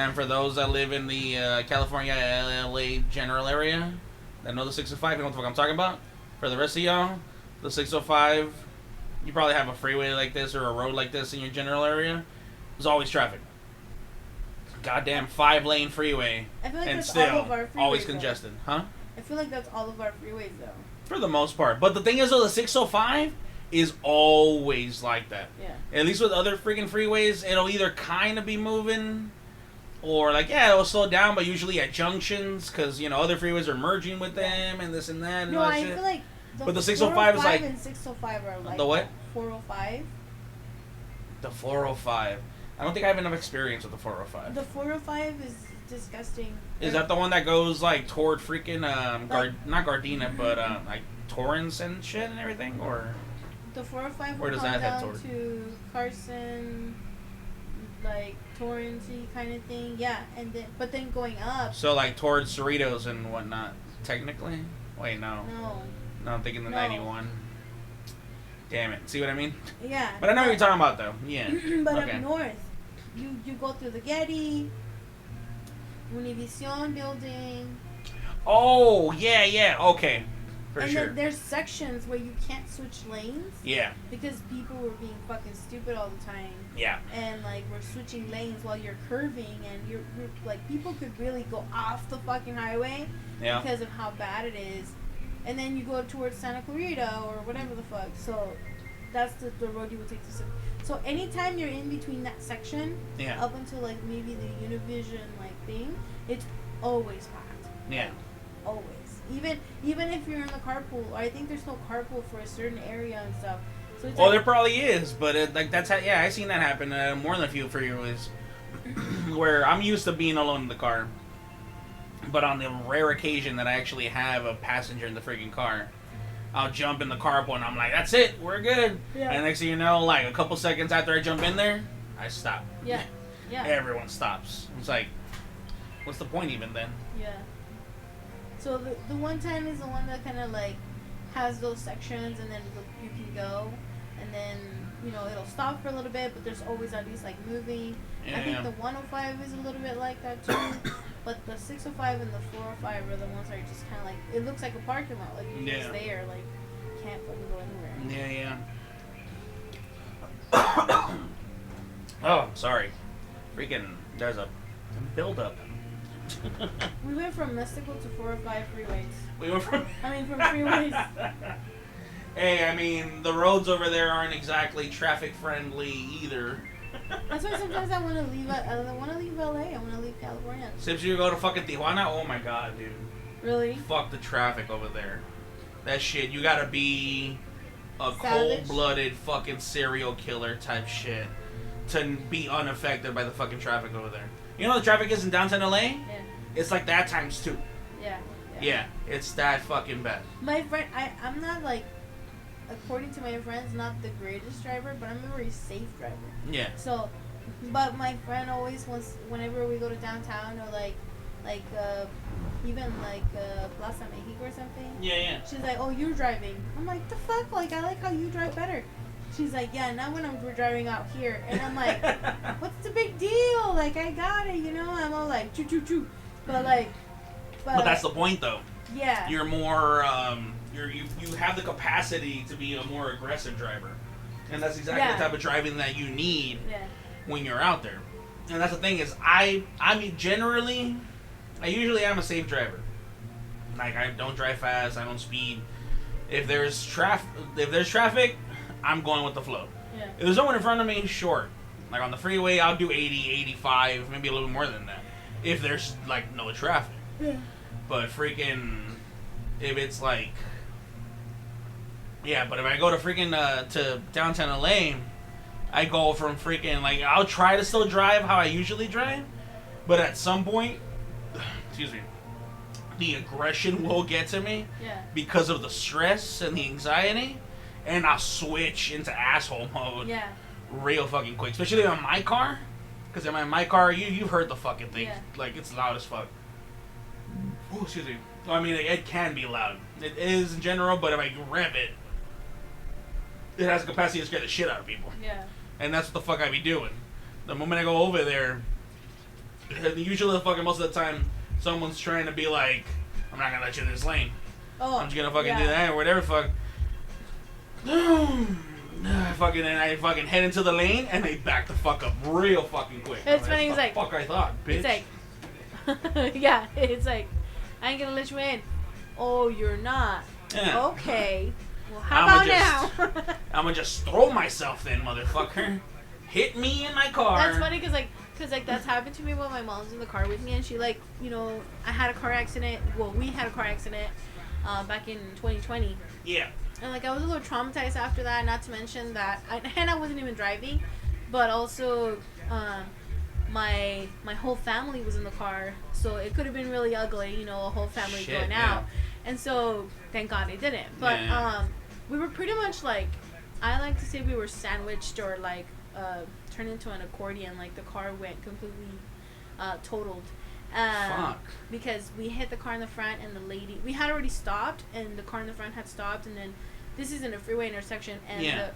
And for those that live in the California, LA general area, that know the 605, you know what the fuck I'm talking about? For the rest of y'all, the 605, you probably have a freeway like this or a road like this in your general area. There's always traffic. Goddamn 5-lane freeway. I feel like and that's still all of our freeways, always congested. Huh? I feel like that's all of our freeways, though. For the most part. But the thing is, though, the 605 is always like that. Yeah. At least with other freaking freeways, it'll either kind of be moving or, like, yeah, it'll slow down, but usually at junctions because, you know, other freeways are merging with them and this and that. And No, all that I shit. feel like But the 605 is like... and 605 are like... The what? 405. The 405. I don't think I have enough experience with the 405. The 405 is disgusting. Is that the one that goes, like, toward freaking, not Gardena, but, like, Torrance and shit and everything? Or... The 405 Where will does come that head down toward? to Carson, like Torrance-y kind of thing. Yeah, and then but then going up. So, like, towards Cerritos and whatnot, technically? Wait, no. No, I'm thinking the 91. Damn it. See what I mean? Yeah. But I know what you're talking about, though. Yeah. But okay. up north, you go through the Getty, Univision building. Oh, yeah, okay. For and sure. then there's sections where you can't switch lanes. Yeah. Because people were being fucking stupid all the time. Yeah. And like we're switching lanes while you're curving, and you're like people could really go off the fucking highway. Yeah. Because of how bad it is. And then you go towards Santa Clarita or whatever the fuck. So that's the road you would take to. So anytime you're in between that section, Yeah. up until like maybe the Univision like thing, it's always packed. Yeah. Like, always. Even if you're in the carpool, I think there's no carpool for a certain area and stuff. So it's Well, like, there probably is, but like that's how. Yeah, I've seen that happen more than a few freeways, where I'm used to being alone in the car, but on the rare occasion that I actually have a passenger in the freaking car, I'll jump in the carpool and I'm like, "That's it, we're good." Yeah. And next thing you know, like a couple seconds after I jump in there, I stop. Yeah. Yeah. Everyone stops. It's like, what's the point even then? Yeah. So the 110 is the one that kind of like has those sections, and then you can go, and then you know it'll stop for a little bit, but there's always at least like moving. Yeah. I think the 105 is a little bit like that too, but the 605 and the 405 are the ones that are just kind of like it looks like a parking lot, like you're just there, like can't fucking go anywhere. Yeah. Oh, sorry. Freaking, there's a build-up. We went from mystical to 405 freeways. We went from freeways. Hey, I mean, the roads over there aren't exactly traffic friendly either. That's why sometimes I want to leave. I want to leave LA. I want to leave California. Since you go to fucking Tijuana, oh my god, dude. Really? Fuck the traffic over there. That shit, you gotta be a Savage? cold-blooded fucking serial killer type shit to be unaffected by the fucking traffic over there. You know what the traffic is in downtown LA? Yeah. It's like that times 2. Yeah. Yeah, it's that fucking bad. My friend, I'm not like, according to my friends, not the greatest driver, but I'm a very safe driver. Yeah. So, but my friend always wants, whenever we go to downtown or even Plaza Mexico or something. Yeah. She's like, "Oh, you're driving." I'm like, "The fuck? Like, I like how you drive better." She's like, "Yeah, not when I'm driving out here." And I'm like, "What's the big deal? Like, I got it, you know." I'm all like, "Choo choo choo," but like, But that's the point, though. Yeah. You're more, you have the capacity to be a more aggressive driver, and that's exactly the type of driving that you need when you're out there. And that's the thing is, I mean, generally, I usually am a safe driver. Like, I don't drive fast, I don't speed. If there's traffic, I'm going with the flow. Yeah. If there's someone in front of me, sure. Like on the freeway, I'll do 80, 85, maybe a little more than that. If there's like no traffic. Yeah. But freaking, if it's like, yeah, but if I go to freaking, to downtown LA, I go from freaking, like, I'll try to still drive how I usually drive, but at some point, excuse me, the aggression will get to me because of the stress and the anxiety, and I'll switch into asshole mode real fucking quick, especially on my car, because in my car, you've heard the fucking thing, like, it's loud as fuck. Oh, excuse me. Well, I mean, it can be loud. It is in general, but if I rev it, it has the capacity to scare the shit out of people. Yeah. And that's what the fuck I be doing. The moment I go over there, And usually, fucking most of the time, someone's trying to be like, I'm not gonna let you in this lane. Oh, I'm just gonna fucking do that or whatever. Fuck. And I fucking head into the lane and they back the fuck up real fucking quick. It's funny. It's like, fuck I thought, bitch. It's like, yeah. It's like, I ain't gonna let you in. Oh, you're not. Yeah. Okay. Well, how about now? I'm gonna just throw myself then, motherfucker. Hit me in my car. That's funny because that's happened to me when my mom's in the car with me and she I had a car accident. Well, we had a car accident back in 2020. Yeah. And I was a little traumatized after that. Not to mention that I wasn't even driving, but also my whole family was in the car, so it could have been really ugly. A whole family going out. And so thank God it didn't. But we were pretty much I like to say we were sandwiched or turned into an accordion. Like the car went completely totaled. Fuck. Because we hit the car in the front and the lady, we had already stopped and the car in the front had stopped, and then this is in a freeway intersection and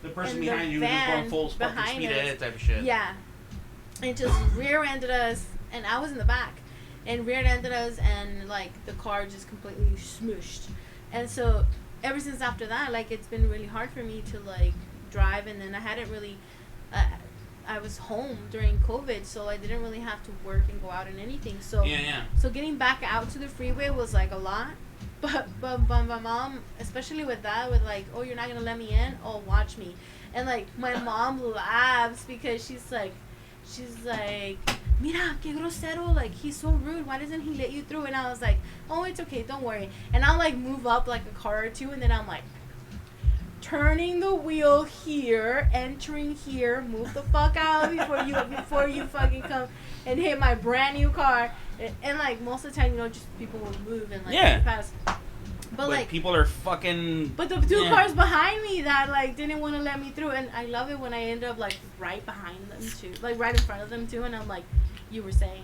the person behind you was just going full fucking speed ahead type of shit. Yeah. It just rear-ended us, and I was in the back, and rear-ended us, and the car just completely smooshed. And so ever since after that, it's been really hard for me to drive, and then I hadn't really I was home during COVID, so I didn't really have to work and go out and anything. So so getting back out to the freeway was a lot. But my mom, especially with that, oh, you're not gonna let me in? Oh, watch me. And my mom laughs because she's like, mira, que grosero, he's so rude. Why doesn't he let you through? And I was like, oh, it's okay, don't worry. And I'll move up a car or two, and then I'm turning the wheel here, entering here, move the fuck out before you fucking come and hit my brand new car. And most of the time, just people will move and pass. But people are fucking. But the two cars behind me that didn't want to let me through, and I love it when I end up right behind them too, right in front of them too, and I'm you were saying,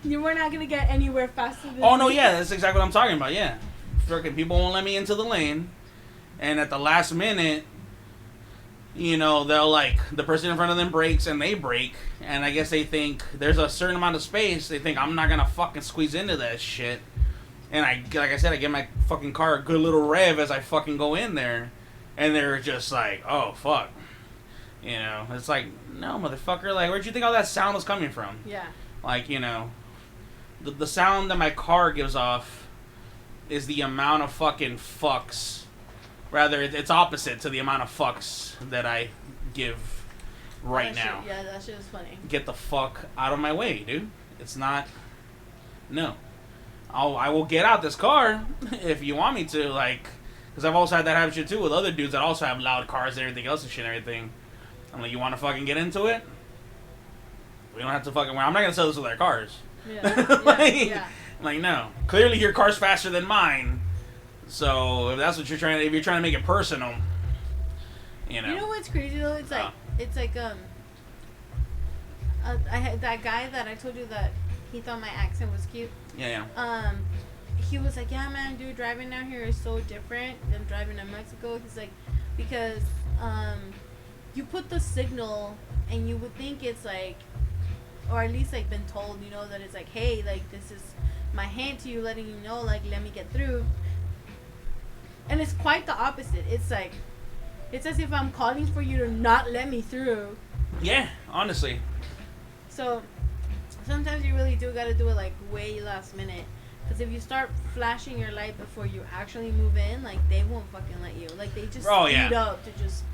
you were not gonna get anywhere faster than Oh no, yeah, that's exactly what I'm talking about. Yeah. Freaking people won't let me into the lane, and at the last minute, they'll the person in front of them brakes and they brake, and I guess they think there's a certain amount of space. They think I'm not gonna fucking squeeze into that shit, and I give my fucking car a good little rev as I fucking go in there, and they're just oh fuck, it's no motherfucker, where'd you think all that sound was coming from? Yeah. The sound that my car gives off is the amount of fucking fucks. Rather, it's opposite to the amount of fucks that I give right now. Yeah, that shit is funny. Get the fuck out of my way, dude. It's not. No. I will get out this car if you want me to, because I've also had that happen shit too with other dudes that also have loud cars and everything else and shit and everything. I'm you want to fucking get into it? We don't have to fucking. I'm not gonna sell this with our cars. Yeah. No. Clearly your car's faster than mine. So if that's what you're trying to, if you're trying to make it personal, You know what's crazy though? I had that guy that I told you that he thought my accent was cute. Yeah. He was like, yeah, man, dude, driving down here is so different than driving in Mexico. He's because you put the signal and you would think it's or at least been told, that it's hey, this is my hand to you, letting you know, let me get through. And it's quite the opposite. It's it's as if I'm calling for you to not let me through. Yeah, honestly. So sometimes you really do gotta do it way last minute, because if you start flashing your light before you actually move in, they won't fucking let you. They just speed up to just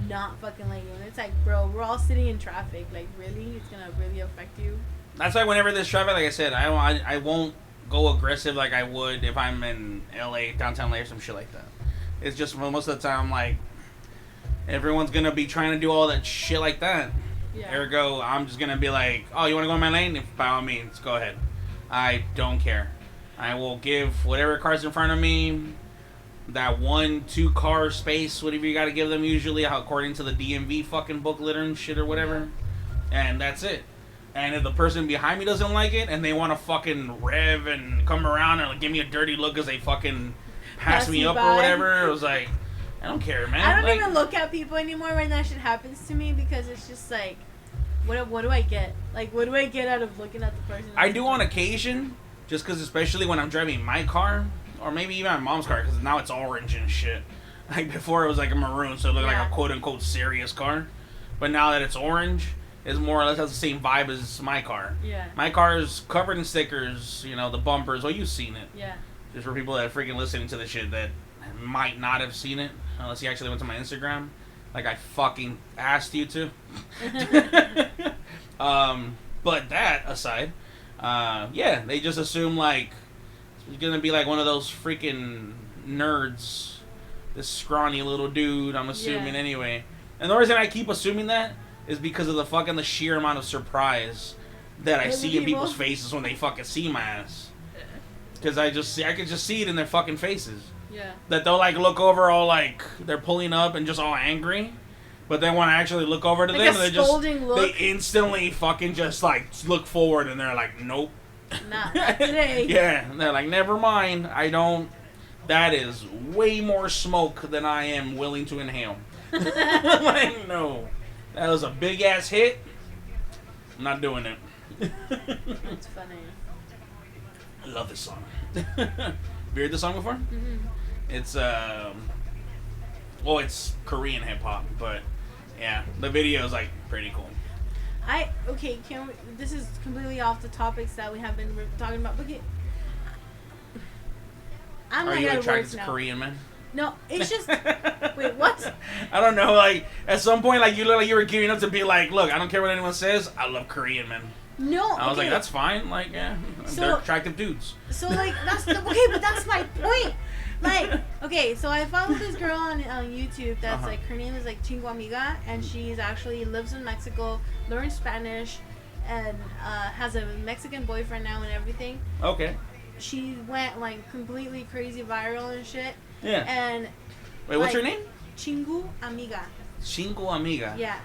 not fucking let you. And it's bro, we're all sitting in traffic. Really, it's gonna really affect you. That's why whenever there's traffic, like I said, I won't go aggressive like I would if I'm in LA, downtown LA or some shit like that. It's just most of the time everyone's gonna be trying to do all that shit like that. Yeah. Ergo, I'm just gonna be oh, you wanna go in my lane? By all means, go ahead. I don't care. I will give whatever car's in front of me that 1-2 car space, whatever you gotta give them usually, according to the DMV fucking booklet and shit or whatever. And that's it. And if the person behind me doesn't like it and they want to fucking rev and come around and give me a dirty look as they fucking pass me up or whatever, it was I don't care, man. I don't even look at people anymore when that shit happens to me, because it's just what do I get? Like, what do I get out of looking at the person? I do on occasion, just because especially when I'm driving my car, or maybe even my mom's car, because now it's orange and shit. Like before it was like a maroon, so it looked like a quote unquote serious car. But now that it's orange, it's more or less has the same vibe as my car. Yeah. My car is covered in stickers, you know, the bumpers. Well, you've seen it. Yeah. Just for people that are freaking listening to the shit that might not have seen it, unless you actually went to my Instagram. Like I fucking asked you to. But that aside, yeah, they just assume like it's gonna be like one of those freaking nerds. This scrawny little dude, I'm assuming anyway. And the reason I keep assuming that is because of the sheer amount of surprise that I see in people's faces when they fucking see my ass. Because I could just see it in their fucking faces. Yeah. That they'll like look over all like they're pulling up and just all angry. But then when I actually look over to them, they instantly fucking just like look forward and they're like, nope. Not today. Yeah. And they're like, never mind. That is way more smoke than I am willing to inhale. Like, no. That was a big ass hit. I'm not doing it. That's funny. I love this song. Have you heard this song before? Mm-hmm. It's it's Korean hip hop, but yeah, the video is like pretty cool. This is completely off the topics that we have been talking about. Okay. Are you attracted to Korean men? No, it's just wait, what? I don't know. Like at some point, like you look like you were gearing up to be like, look, I don't care what anyone says. I love Korean men. No, I was like, that's fine. Like, yeah, they're attractive dudes. So like but that's my point. Like, okay, so I followed this girl on YouTube that's like her name is like Chingu Amiga, and she's actually lives in Mexico, learns Spanish, and has a Mexican boyfriend now and everything. Okay. She went like completely crazy viral and shit. Yeah. And wait, what's her name? Chingu Amiga. Chingu Amiga. Yeah.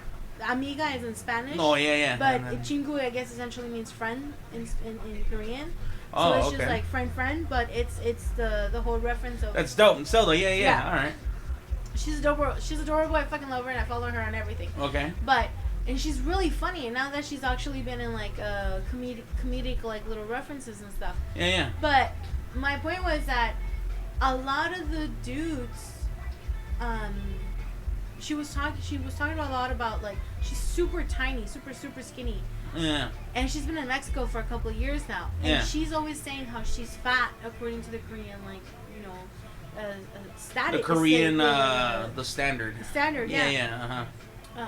Amiga is in Spanish. Oh yeah. But Chingu, I guess, essentially means friend in Korean. Oh, so it's just like friend, but it's the whole reference of. That's dope. So yeah. All right. She's adorable. I fucking love her, and I follow her on everything. Okay. And she's really funny, and now that she's actually been in like comedic like little references and stuff. Yeah. But my point was that a lot of the dudes, she was talking a lot about like she's super tiny, super skinny. Yeah. And she's been in Mexico for a couple of years now, and she's always saying how she's fat according to the Korean status. The Korean the standard. Standard, yeah. Yeah.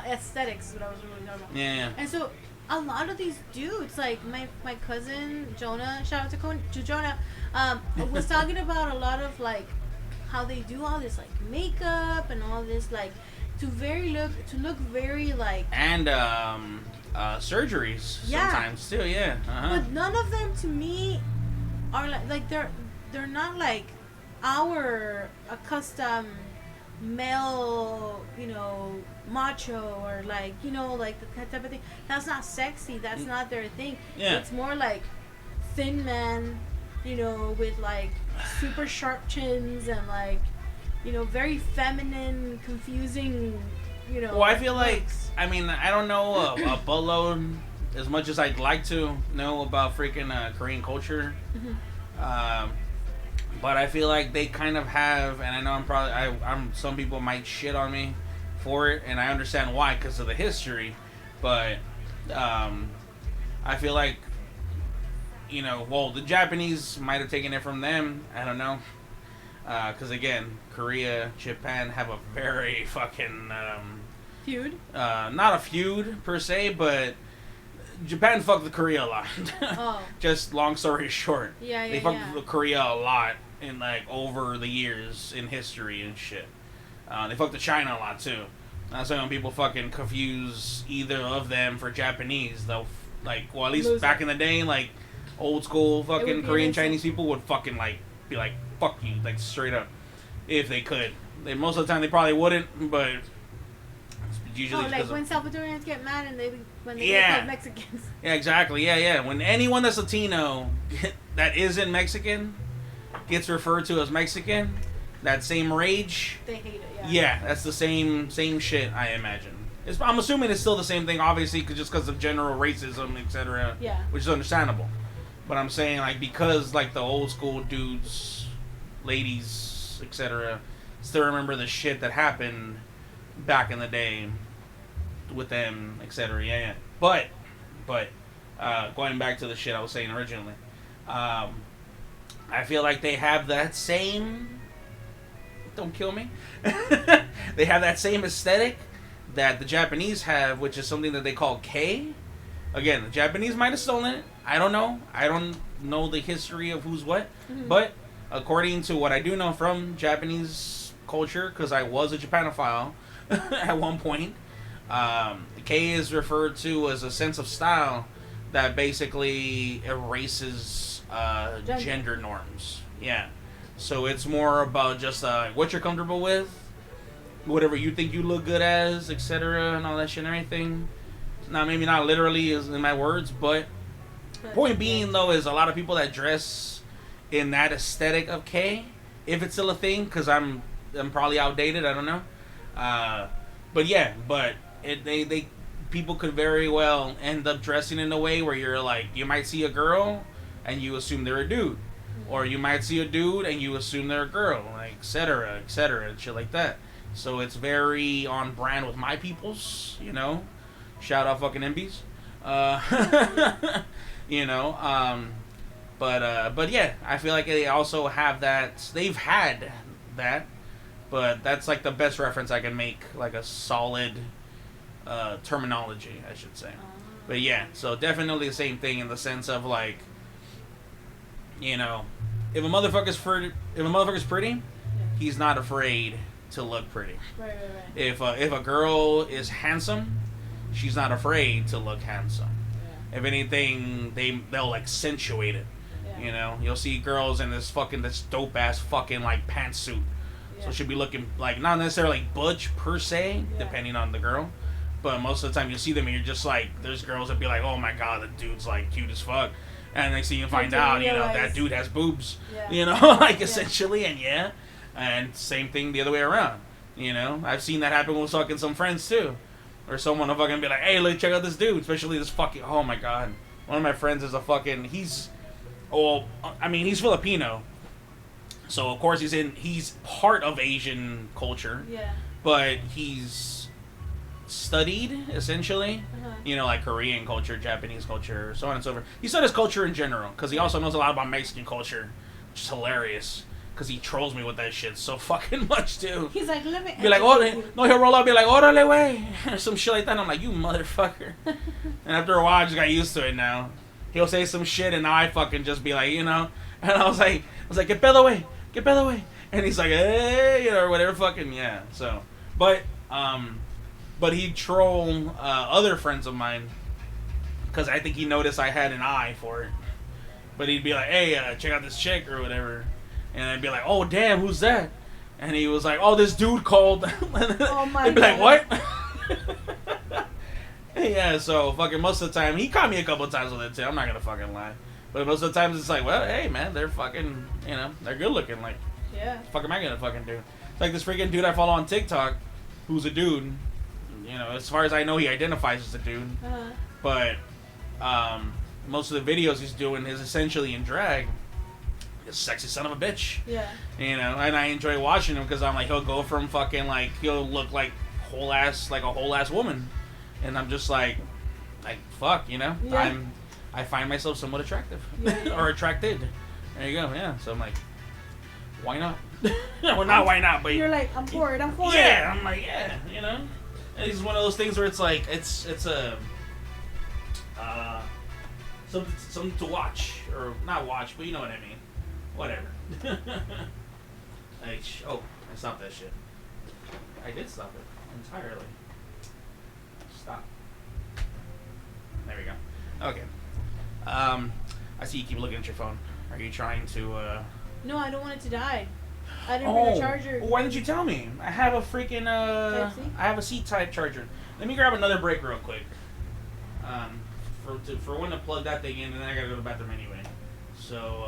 Aesthetics is what I was really talking about. Yeah. And so a lot of these dudes, like my cousin Jonah, shout out to Jonah, was talking about a lot of like how they do all this like makeup and all this like to look very like and surgeries sometimes too. Yeah. But none of them to me are like they're not like our accustomed male, macho or like, like the type of thing. That's not sexy. That's not their thing. Yeah. It's more like thin men, with like super sharp chins and like, very feminine, confusing, Well, I feel like, I mean, I don't know a buttload as much as I'd like to know about freaking Korean culture. Mm-hmm. But I feel like they kind of have, and I know I'm some people might shit on me for it, and I understand why because of the history. But I feel like, the Japanese might have taken it from them. I don't know, because again, Korea, Japan have a very fucking feud. Not a feud per se, but Japan fucked with Korea a lot. Oh. Just long story short. Yeah. They fucked with Korea a lot in like over the years in history and shit. They fucked with China a lot too. So when people fucking confuse either of them for Japanese, they'll at least back in the day, like old school fucking Korean Chinese people would fucking like be like fuck you, like straight up, if they could. Most of the time they probably wouldn't, but usually like when Salvadorians get mad and when they get called Mexicans. Yeah, exactly. Yeah. When anyone that's Latino that isn't Mexican gets referred to as Mexican, that same rage. They hate it. Yeah. Yeah, that's the same shit, I imagine. I'm assuming it's still the same thing, obviously, just because of general racism, etc. Yeah. Which is understandable. But I'm saying, like, because, like, the old school dudes, ladies, etc., still remember the shit that happened back in the day with them, etc. Yeah. But, going back to the shit I was saying originally, I feel like they have that same... Don't kill me. They have that same aesthetic that the Japanese have, which is something that they call K. Again, the Japanese might have stolen it. I don't know. I don't know the history of who's what. Mm-hmm. But according to what I do know from Japanese culture, because I was a Japanophile at one point, K is referred to as a sense of style that basically erases gender norms. Yeah. So it's more about just what you're comfortable with, whatever you think you look good as, etc., and all that shit and everything. Now, maybe not literally is in my words, but point being, though, is a lot of people that dress in that aesthetic of K, if it's still a thing, because I'm probably outdated, I don't know. But yeah, they people could very well end up dressing in a way where you're like, you might see a girl and you assume they're a dude. Or you might see a dude and you assume they're a girl, like, et cetera, and shit like that. So it's very on brand with my peoples, you know. Shout out fucking MBs. You know, but yeah, I feel like they also have that. They've had that, but that's like the best reference I can make, like a solid terminology, I should say. But yeah, so definitely the same thing in the sense of like, you know, if a motherfucker's pretty, he's not afraid to look pretty. Right. If a girl is handsome, she's not afraid to look handsome. Yeah. If anything, they'll accentuate it. Yeah. You know, you'll see girls in this dope ass fucking like pantsuit. Yeah. So she'll be looking like not necessarily like butch per se, depending on the girl. But most of the time you see them and you're just like, there's girls that be like, oh my god, the dude's like cute as fuck. And next thing you find out, you know, that dude has boobs. Yeah. You know, like essentially, and same thing the other way around. You know, I've seen that happen with fucking some friends too. Or someone will fucking be like, hey, look, check out this dude. Especially this fucking, oh my god. One of my friends is a fucking, he's Filipino. So, of course, he's part of Asian culture. Yeah. But he's studied, essentially, you know, like Korean culture, Japanese culture, so on and so forth. He studies culture in general, because he also knows a lot about Mexican culture, which is hilarious, because he trolls me with that shit so fucking much, too. He's like, let me... Be like, oh, no, he'll roll up, be like, órale, wey, or some shit like that, and I'm like, you motherfucker. And after a while, I just got used to it now. He'll say some shit, and now I fucking just be like, you know, and I was like, que pedo, wey, and he's like, hey, you know, or whatever, fucking, yeah, so, but he'd troll other friends of mine because I think he noticed I had an eye for it. But he'd be like, hey, check out this chick or whatever. And I'd be like, oh, damn, who's that? And he was like, oh, this dude called. Oh, my God. They'd be like, what? Yeah, so fucking most of the time, he caught me a couple times with it too. I'm not going to fucking lie. But most of the times it's like, well, hey, man, they're fucking, you know, they're good looking. Like, yeah. What the fuck am I going to fucking do? It's like this freaking dude I follow on TikTok who's a dude. You know, as far as I know, he identifies as a dude. But most of the videos he's doing is essentially in drag. He's a sexy son of a bitch. Yeah. You know, and I enjoy watching him because I'm like, he'll go from fucking like, he'll look like a whole ass woman. And I'm just like fuck, you know? Yeah. I find myself somewhat attractive. Yeah. Or attracted. There you go, yeah. So I'm like, why not? Well, not why not, but... You're like, I'm for it. Yeah, I'm like, yeah, you know? And it's one of those things where it's like, it's a... something to watch. Or not watch, but you know what I mean. Whatever. I stopped that shit. I did stop it. Entirely. Stop. There we go. Okay. I see you keep looking at your phone. Are you trying to, No, I don't want it to die. I didn't bring a charger. Well, why didn't you tell me? I have a freaking, I have a C-type charger. Let me grab another break real quick. For when to plug that thing in, and then I gotta go to the bathroom anyway. So,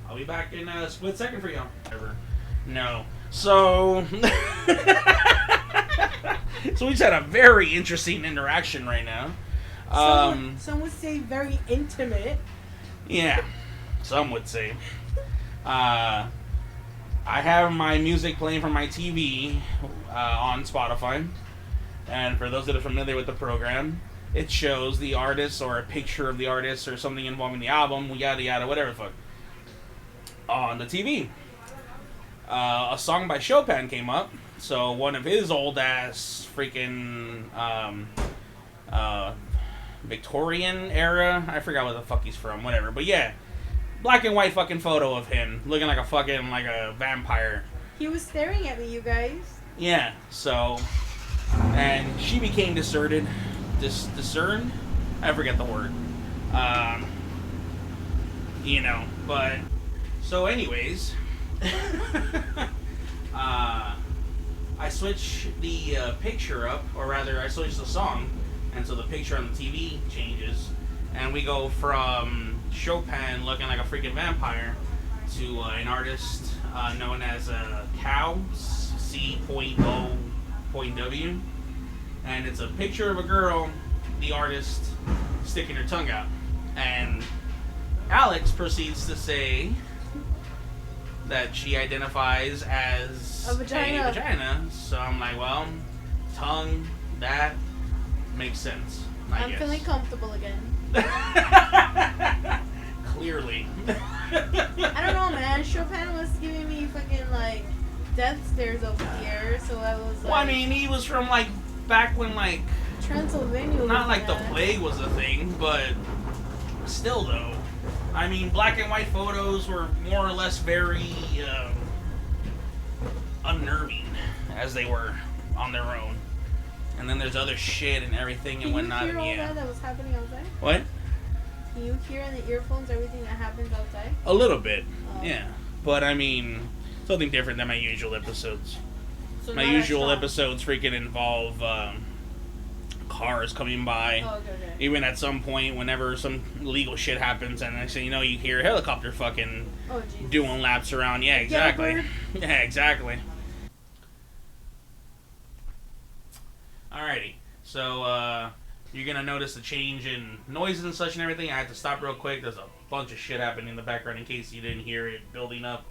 I'll be back in a split second for y'all. Ever. No. So, So we just had a very interesting interaction right now. Some would say very intimate. Yeah, some would say. I have my music playing from my TV on Spotify. And for those that are familiar with the program, it shows the artist or a picture of the artist or something involving the album, yada yada, whatever the fuck, on the TV. A song by Chopin came up, so one of his old ass freaking Victorian era, I forgot what the fuck he's from, whatever, but yeah, black and white fucking photo of him looking like a fucking like a vampire. He was staring at me, you guys. Yeah, so, and she became discerned. I forget the word. But so anyways, I switch the picture up, or rather I switch the song, and so the picture on the TV changes, and we go from Chopin looking like a freaking vampire to an artist known as Cow, C.O.W. And it's a picture of a girl, the artist, sticking her tongue out. And Alex proceeds to say that she identifies as a vagina. So I'm like, well, tongue, that makes sense. I'm feeling comfortable again. Clearly. I don't know, man. Chopin was giving me fucking like death stares over here, so I was like... Well, I mean, he was from like back when like Transylvania. Not like the plague was a thing, but still though. I mean, black and white photos were more or less very unnerving as they were on their own. And then there's other shit and everything and whatnot. Can you hear all that was happening outside? What? Can you hear in the earphones everything that happens outside? A little bit, yeah. But I mean, something different than my usual episodes. So my usual episodes freaking involve cars coming by. Oh, okay. Even at some point, whenever some illegal shit happens, and I say, you hear a helicopter fucking doing laps around. Yeah, exactly. Yeah, exactly. Alrighty, so you're gonna notice a change in noises and such and everything. I had to stop real quick. There's a bunch of shit happening in the background in case you didn't hear it building up,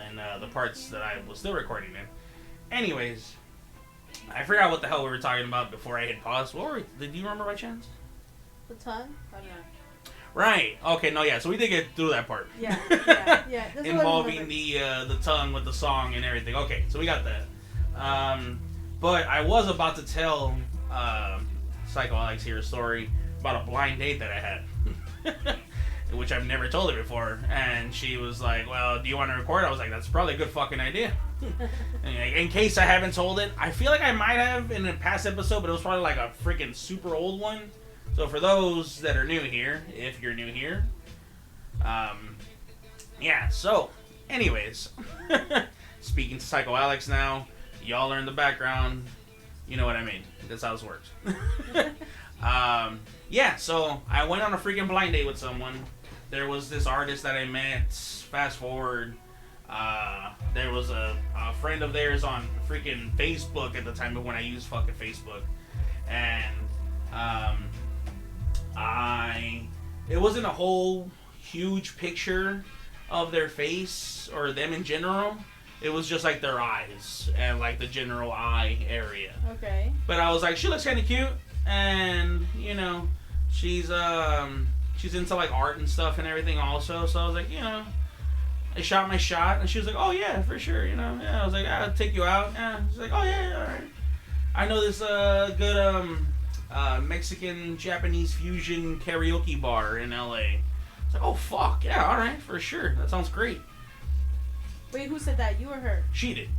and the parts that I was still recording in. Anyways, I forgot what the hell we were talking about before I hit pause. Did you remember by chance? The tongue? Oh, no. Right. Okay. No. Yeah. So we did get through that part. Yeah. That's involving the tongue with the song and everything. Okay. So we got that. But I was about to tell Psycho Alex here a story about a blind date that I had, which I've never told her before. And she was like, "Well, do you want to record?" I was like, "That's probably a good fucking idea." In case I haven't told it, I feel like I might have in a past episode, but it was probably like a freaking super old one. So for those that are new here, if you're new here, yeah. So, anyways, speaking to Psycho Alex now. Y'all are in the background. You know what I mean. That's how this works. Yeah, so I went on a freaking blind date with someone. There was this artist that I met. Fast forward. There was a friend of theirs on freaking Facebook at the time when I used fucking Facebook. And it wasn't a whole huge picture of their face or them in general. It was just like their eyes and like the general eye area. Okay. But I was like, she looks kind of cute, and she's into like art and stuff and everything also. So I was like, I shot my shot, and she was like, oh yeah, for sure, Yeah, I was like, I'll take you out. Yeah. She's like, oh yeah, all right. I know this good Mexican Japanese fusion karaoke bar in LA. It's like, oh fuck, yeah, all right, for sure. That sounds great. Wait, who said that? You or her? She did.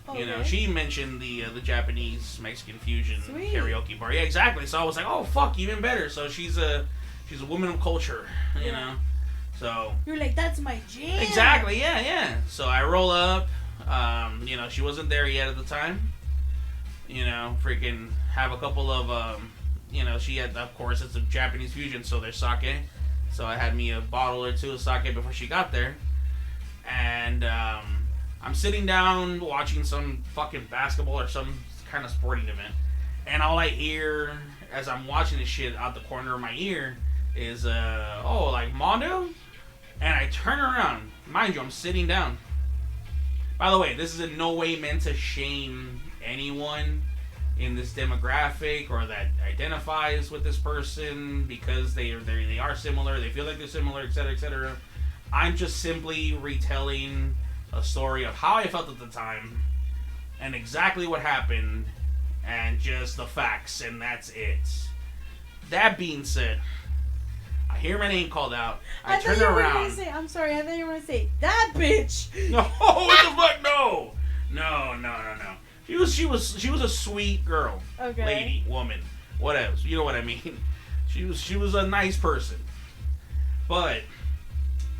Oh, okay. She mentioned the Japanese Mexican fusion Sweet. Karaoke bar. Yeah, exactly. So I was like, oh fuck, even better. So she's a woman of culture, So you're like, that's my jam. Exactly. Yeah. So I roll up. She wasn't there yet at the time. Freaking have a couple of she had, of course, it's a Japanese fusion, so there's sake. So I had me a bottle or two of sake before she got there. And I'm sitting down watching some fucking basketball or some kind of sporting event, and all I hear as I'm watching this shit out the corner of my ear is oh, like Mondo, and I turn around. Mind you, I'm sitting down. By the way, this is in no way meant to shame anyone in this demographic or that identifies with this person because they are similar, they feel like they're similar, etc., etc. I'm just simply retelling a story of how I felt at the time and exactly what happened and just the facts, and that's it. That being said, I hear my name called out. I turn around. I'm sorry, I thought you were going to say, that bitch! No, what the fuck? No. She was a sweet girl. Okay. Lady, woman, whatever. You know what I mean? She was a nice person. But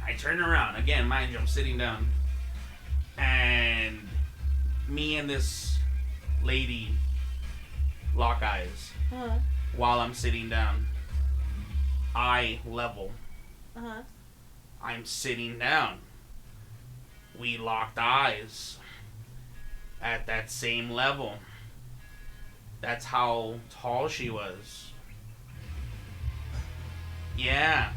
I turn around. Again, mind you, I'm sitting down. And me and this lady lock eyes while I'm sitting down. Eye level. I'm sitting down. We locked eyes at that same level. That's how tall she was. Yeah.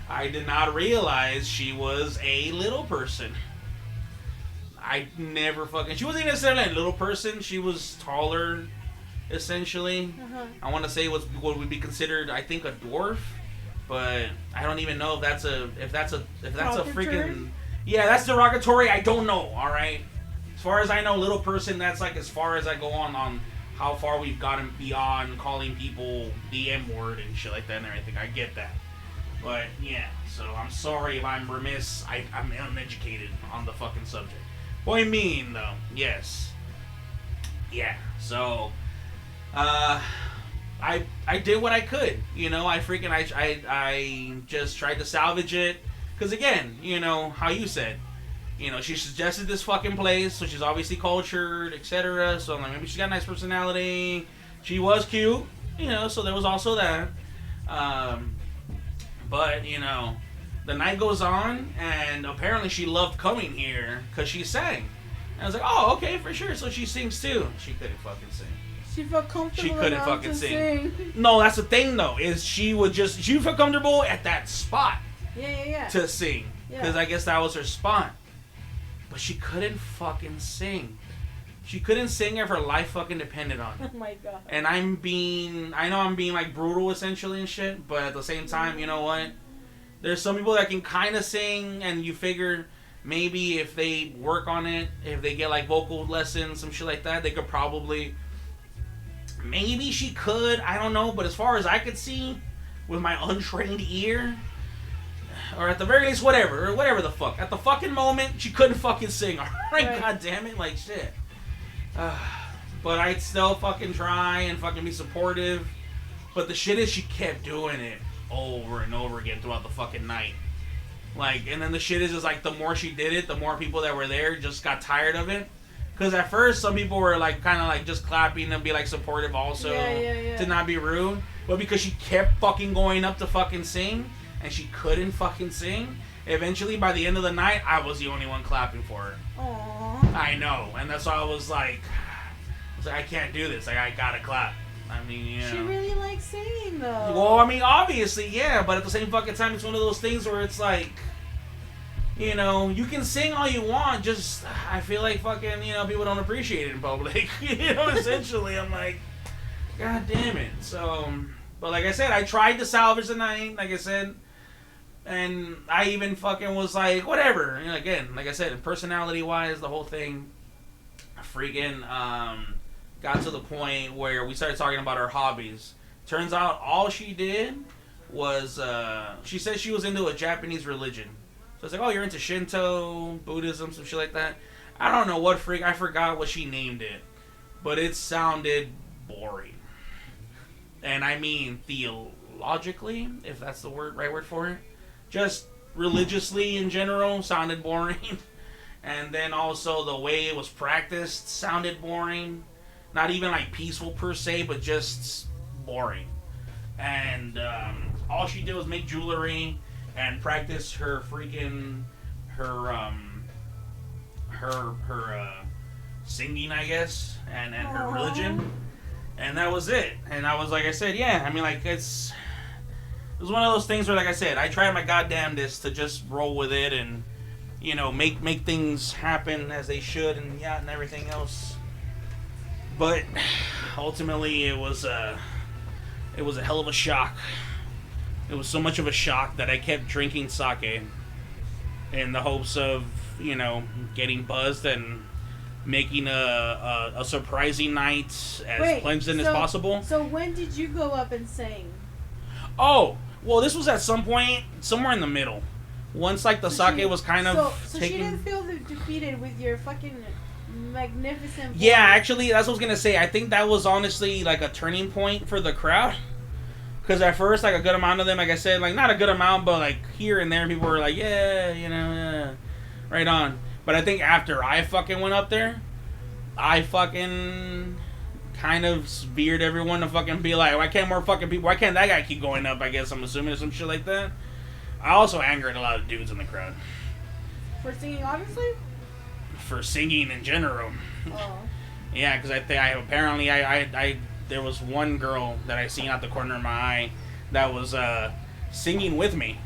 I did not realize she was a little person. I never fucking... She wasn't even necessarily a little person. She was taller, essentially. I want to say what would be considered, I think, a dwarf, but I don't even know if that's a freaking term? Yeah, that's derogatory. I don't know. All right, as far as I know, little person. That's like as far as I go on how far we've gotten beyond calling people the M word and shit like that and everything. I get that, but yeah. So I'm sorry if I'm remiss. I'm uneducated on the fucking subject. Point being, though, yes, yeah. So. I did what I could, you know. I just tried to salvage it, because again, you know how you said, you know, she suggested this fucking place, so she's obviously cultured, etc. So I'm like, maybe she's got a nice personality. She was cute, you know, so there was also that. But you know, the night goes on, and apparently she loved coming here because she sang. And I was like, oh, okay, for sure. So she sings too. She couldn't fucking sing. She felt comfortable. She couldn't enough fucking to sing. No, that's the thing though. Is she felt comfortable at that spot. Yeah. To sing, because I guess that was her spot. But she couldn't fucking sing. She couldn't sing if her life fucking depended on it. Oh my god. And I know I'm being like brutal essentially and shit, but at the same time, you know what? There's some people that can kind of sing, and you figure maybe if they work on it, if they get like vocal lessons, some shit like that, they could probably. Maybe she could, I don't know, but as far as I could see, with my untrained ear, or at the very least, whatever the fuck. At the fucking moment, she couldn't fucking sing. Alright, right. God damn it, like shit. But I'd still fucking try and fucking be supportive. But the shit is, she kept doing it over and over again throughout the fucking night. Like, and then the shit is like, the more she did it, the more people that were there just got tired of it. Because at first, some people were like, kind of like just clapping and be like supportive also, to not be rude. But because she kept fucking going up to fucking sing, and she couldn't fucking sing, eventually by the end of the night, I was the only one clapping for her. Aww. I know, and that's why I was like, I can't do this. Like, I gotta clap. I mean, you know. She really likes singing though. Well, I mean, obviously, yeah, but at the same fucking time, it's one of those things where it's like. You know, you can sing all you want, just, I feel like fucking, you know, people don't appreciate it in public. You know, essentially, I'm like, God damn it. So, but like I said, I tried to salvage the night, like I said, and I even fucking was like, whatever. You know, again, like I said, personality-wise, the whole thing freaking got to the point where we started talking about our hobbies. Turns out all she did was, she said she was into a Japanese religion. So it's like, oh, you're into Shinto, Buddhism, some shit like that. I don't know what I forgot what she named it. But it sounded boring. And I mean theologically, if that's the right word for it. Just religiously in general sounded boring. And then also the way it was practiced sounded boring. Not even like peaceful per se, but just boring. And all she did was make jewelry and practice her her singing, I guess, and her religion, and that was it. And I was like I said, yeah. I mean, like it was one of those things where, like I said, I tried my goddamnedest to just roll with it and make things happen as they should and everything else. But ultimately, it was a hell of a shock. It was so much of a shock that I kept drinking sake in the hopes of, getting buzzed and making a surprising night as pleasant as possible. So when did you go up and sing? Oh, well, this was at some point, somewhere in the middle. Once, like, the sake was kind of So taking... she didn't feel defeated with your fucking magnificent voice. Yeah, actually, that's what I was going to say. I think that was honestly, like, a turning point for the crowd. Because at first, like, a good amount of them, like I said, like, not a good amount, but, like, here and there, people were like, yeah, right on. But I think after I fucking went up there, I fucking kind of veered everyone to fucking be like, why can't more fucking people, why can't that guy keep going up, I guess, I'm assuming, or some shit like that. I also angered a lot of dudes in the crowd. For singing, obviously? For singing in general. Oh. Yeah, because there was one girl that I seen out the corner of my eye that was singing with me.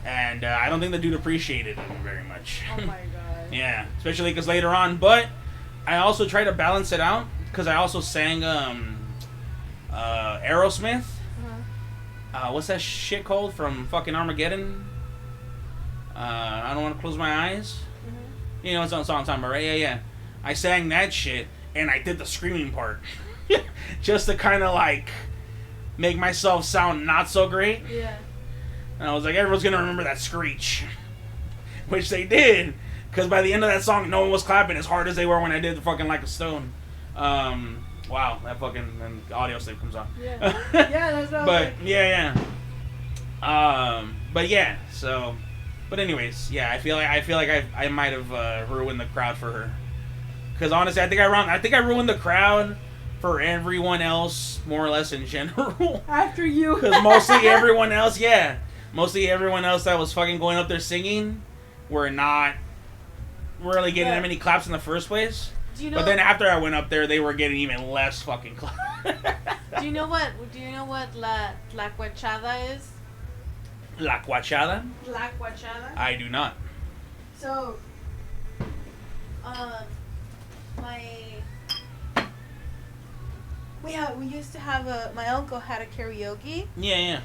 And I don't think the dude appreciated it very much. Oh my god. Yeah, especially because later on. But I also tried to balance it out because I also sang Aerosmith. What's that shit called from fucking Armageddon? I don't want to close my eyes. Mm-hmm. You know what song I'm talking about, right? Yeah. I sang that shit and I did the screaming part. Just to kind of like make myself sound not so great. Yeah. And I was like, everyone's going to remember that screech. Which they did. Because by the end of that song, no one was clapping as hard as they were when I did the fucking Like a Stone. Wow, that fucking and the audio slave comes on. Yeah. Yeah, that's what But, yeah. But yeah, so. But anyways, yeah, I feel like I might have ruined the crowd for her. Because honestly, I think I ruined the crowd for everyone else, more or less in general. After you. Because mostly everyone else that was fucking going up there singing were not really getting that many claps in the first place. But then after I went up there, they were getting even less fucking claps. Do you know what la cuachada is? La cuachada? La cuachada? I do not. So, we used to have my uncle had a karaoke. Yeah.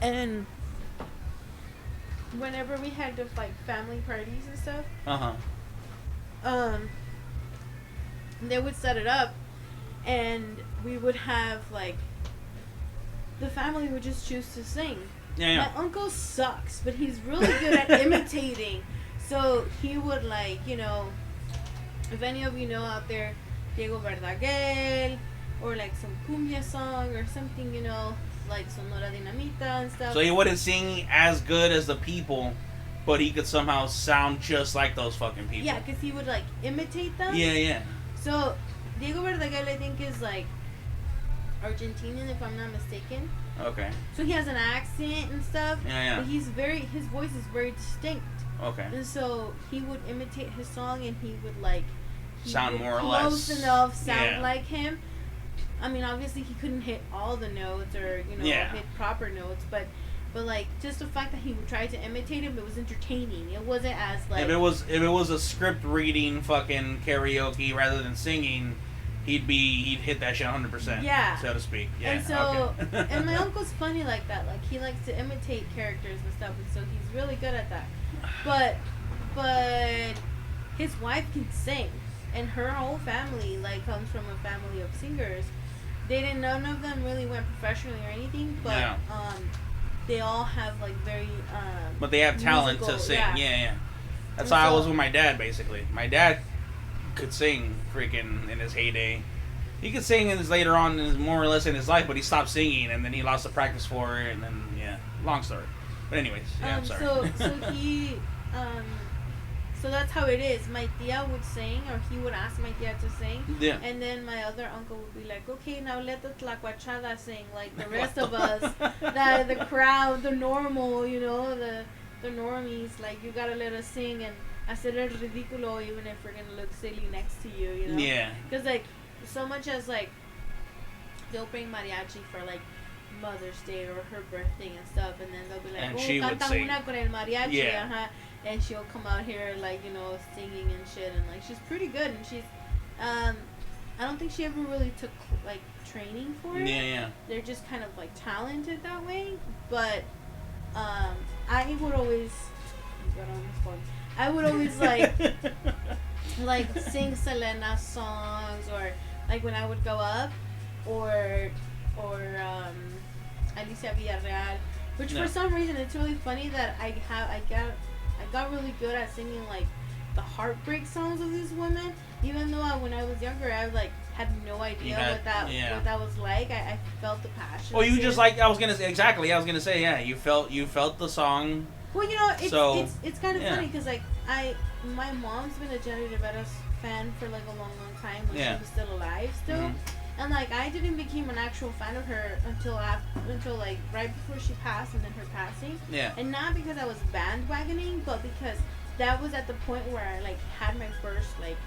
And whenever we had to like family parties and stuff, they would set it up, and we would have like the family would just choose to sing. Yeah. My uncle sucks, but he's really good at imitating. So he would like, if any of you know out there, Diego Verdaguer, or like some cumbia song or something, like Sonora Dinamita and stuff. So he wouldn't sing as good as the people, but he could somehow sound just like those fucking people. Yeah, because he would like imitate them. Yeah. So Diego Verdaguer, I think, is like Argentinian, if I'm not mistaken. Okay. So he has an accent and stuff. Yeah. But his voice is very distinct. Okay. And so he would imitate his song, and he would like sound more or less close enough sound like him. I mean, obviously he couldn't hit all the notes or hit proper notes, but like just the fact that he would try to imitate him, it was entertaining. It wasn't as like if it was a script reading fucking karaoke rather than singing, he'd hit that shit 100%. Yeah, so to speak. Yeah. And so and my uncle's funny like that. Like he likes to imitate characters and stuff, and so he's really good at that. But his wife can sing, and her whole family like comes from a family of singers. None of them really went professionally or anything, but they all have like very but they have talent to sing. Yeah. That's how I was with my dad, basically. My dad could sing freaking in his heyday. He could sing later on, more or less in his life, but he stopped singing, and then he lost the practice for it, and then long story. But anyways, I'm sorry. So he so that's how it is. My tia would sing, or he would ask my tia to sing. Yeah. And then my other uncle would be like, okay, now let the tlacuachada sing, like the rest of us. the crowd, the normal, the normies, like, you gotta let us sing. hacer el ridículo even if we're gonna look silly next to you, you know? Yeah. Because, like, so much as, like, they'll bring mariachi for, like, Mother's Day or her birthday and stuff, and then they'll be like, and she would canta sing. una con el mariachi, Yeah. and she'll come out here, like, you know, singing and shit, and, like, she's pretty good, and she's, I don't think she ever really took, like, training for it. Yeah. They're just kind of, like, talented that way, but, I would always, like, sing Selena songs, or, like, when I would go up, or Alicia Villarreal, which for some reason it's really funny that I got really good at singing, like, the heartbreak songs of these women, even though when I was younger I like had no idea what that was like. I felt the passion. Well, you just like I was gonna say yeah, you felt the song. Well, you know, it's kind of funny because, like, my mom's been a Jenny Rivera's fan for, like, a long time when she was still alive still. Mm-hmm. And, like, I didn't become an actual fan of her until like right before she passed, and then her passing. Yeah. And not because I was bandwagoning, but because that was at the point where I, like, had my first, like,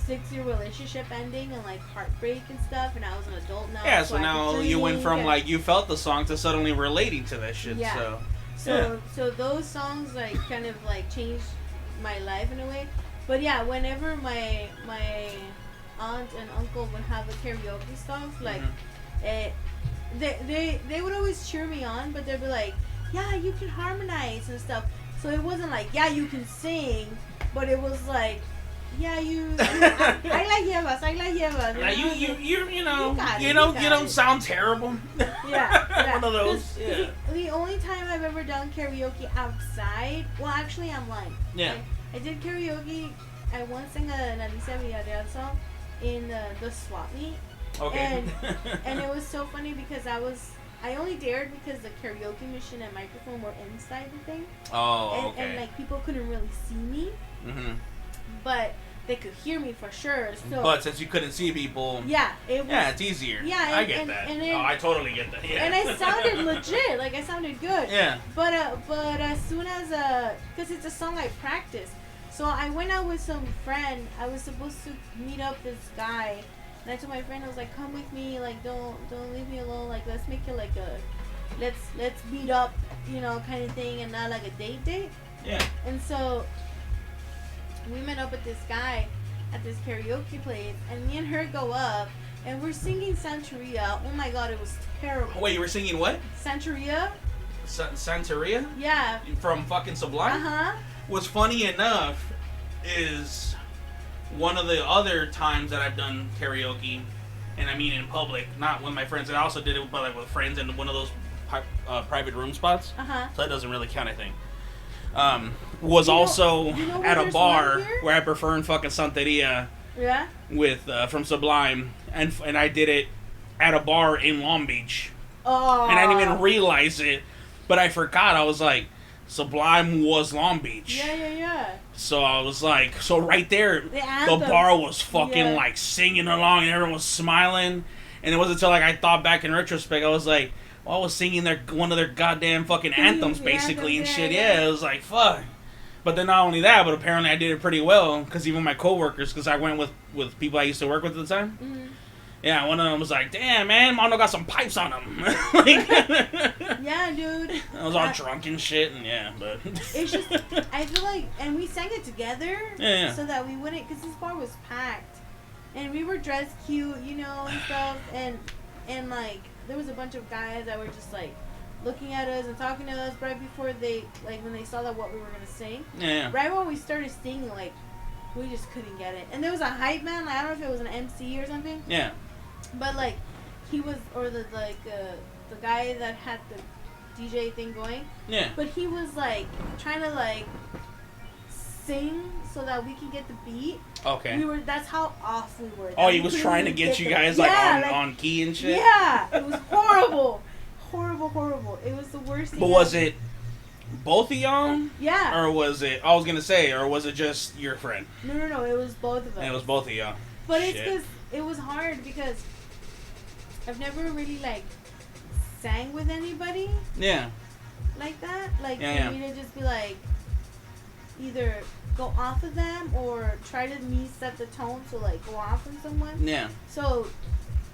6-year relationship ending and, like, heartbreak and stuff, and I was an adult now. Yeah, so now you went from, like, you felt the song to suddenly relating to that shit. Yeah. So those songs, like, kind of, like, changed my life in a way. But yeah, whenever my aunt and uncle would have the karaoke stuff, like, they would always cheer me on, but they'd be like, yeah, you can harmonize and stuff. So it wasn't like, yeah, you can sing, but it was like, yeah, I like llevas. Like, you don't sound terrible. Yeah. One of those. Yeah. The only time I've ever done karaoke outside, well, actually, I'm lying. Yeah. I did karaoke. I once sang an Alicia Villarreal song in the swap meet. Okay. And it was so funny because I only dared because the karaoke machine and microphone were inside the thing. Oh, okay. And, like, people couldn't really see me. Mm-hmm. But they could hear me for sure. So, but since you couldn't see people, it's easier. Yeah, I get that. I totally get that. Yeah. And I sounded legit, like, I sounded good. Yeah. But as soon as because it's a song I practice, so I went out with some friend. I was supposed to meet up this guy, and I told my friend, I was like, come with me, like, don't leave me alone, like, let's make it like a let's meet up, you know, kind of thing, and not like a date. Yeah. And so we met up with this guy at this karaoke place, and me and her go up, and we're singing Santeria. Oh my god, it was terrible. Wait, you were singing what? Santeria? Santeria? Yeah. From fucking Sublime? Uh-huh. What's funny enough is one of the other times that I've done karaoke, and I mean in public, not with my friends, I also did it with friends in one of those private room spots. Uh-huh. So that doesn't really count, I think. Was also at a bar where I prefer in fucking Santeria. Yeah. With from Sublime, and I did it at a bar in Long Beach. Oh. And I didn't even realize it, but I forgot. I was like, Sublime was Long Beach. Yeah. So I was like, so right there, the bar was fucking like singing along, and everyone was smiling. And it wasn't until like I thought back in retrospect, I was like, well, I was singing one of their goddamn fucking anthems basically and shit. Yeah, it was like, fuck. But then not only that, but apparently I did it pretty well, because even my coworkers, because I went with people I used to work with at the time. Mm-hmm. Yeah, one of them was like, damn, man, Mono got some pipes on him. Like, yeah, dude. I was all drunk and shit, and but. It's just, I feel like, and we sang it together, so that we wouldn't, because this bar was packed. And we were dressed cute, you know, and stuff, and like, there was a bunch of guys that were just like, looking at us and talking to us right before when they saw that what we were gonna sing. Yeah. Right when we started singing, like, we just couldn't get it. And there was a hype man, like, I don't know if it was an MC or something. Yeah. But like, he was, or the guy that had the DJ thing going. Yeah. But he was like trying to like sing so that we could get the beat. Okay. That's how off we were. Oh, he was trying to get you guys on key and shit? Yeah. It was horrible. Horrible. It was the worst thing. But was it both of y'all? Yeah. Or was it, I was going to say, or was it just your friend? No. It was both of us. And it was both of y'all. But it's because it was hard because I've never really, like, sang with anybody. Yeah. Like that. Like, for me to just be like, either go off of them or try to me set the tone to like go off on someone. Yeah. So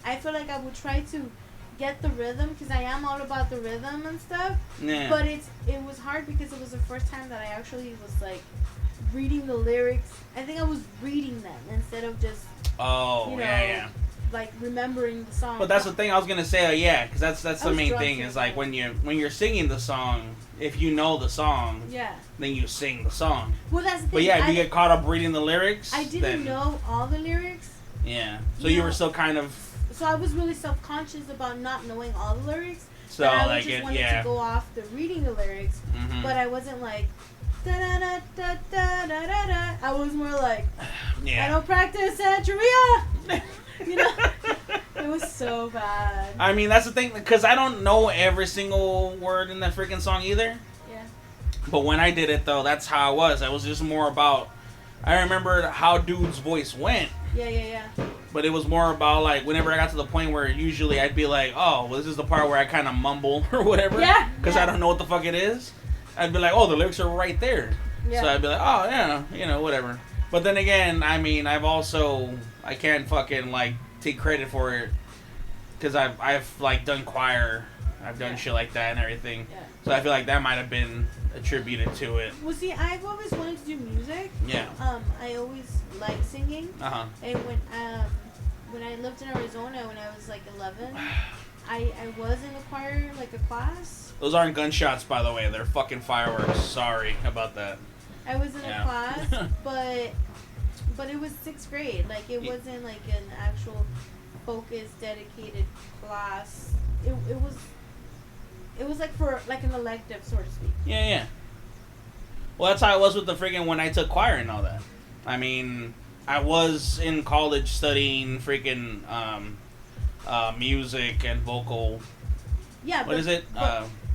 I feel like I would try to get the rhythm because I am all about the rhythm and stuff. Yeah. But it was hard because it was the first time that I actually was like reading the lyrics. I think I was reading them instead of just like remembering the song. But that's the thing I was gonna say. Yeah, because that's the main thing drunk is like when you're singing the song, if you know the song, yeah, then you sing the song. Well, that's the thing. But yeah, if you get caught up reading the lyrics, I didn't then, know all the lyrics. Yeah. So you were still kind of. So I was really self-conscious about not knowing all the lyrics. So I like just wanted to go off the reading the lyrics, but I wasn't like da da da da da da da da. I was more like, I don't practice Santeria. You know, it was so bad. I mean, that's the thing because I don't know every single word in that freaking song either. Yeah. But when I did it though, that's how I was. I was just more about. I remember how dude's voice went. Yeah. But it was more about, like, whenever I got to the point where usually I'd be like, oh, well, this is the part where I kind of mumble or whatever. Yeah. Because I don't know what the fuck it is. I'd be like, oh, the lyrics are right there. Yeah. So I'd be like, oh, yeah, you know, whatever. But then again, I mean, I can't fucking, like, take credit for it. Because I've, like, done choir. I've done shit like that and everything. Yeah. So I feel like that might have been attributed to it. Well, see, I've always wanted to do music. Yeah. I always liked singing. Uh-huh. And when I lived in Arizona when I was like 11, I was in a choir, like a class. Those aren't gunshots, by the way. They're fucking fireworks. Sorry about that. I was in a class, but it was 6th grade. Like it wasn't like an actual focused, dedicated class. It was like for like an elective, so to speak. Yeah. Well, that's how it was with the freaking when I took choir and all that. I mean, I was in college studying freaking music and vocal. Yeah. What is it?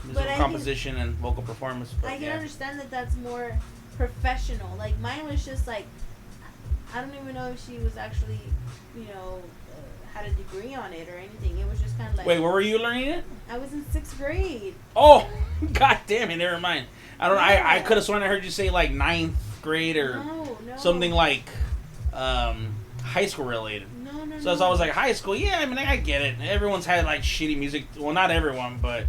Musical composition and vocal performance. But, I can understand that that's more professional. Like mine was just like, I don't even know if she was actually, had a degree on it or anything. It was just kind of like. Wait, where were you learning it? I was in 6th grade. Oh, god damn it! Never mind. I don't. Yeah. I could have sworn I heard you say like 9th grade or something like high school related. No. So I was like, high school. Yeah, I mean, I get it. Everyone's had like shitty music. Well, not everyone, but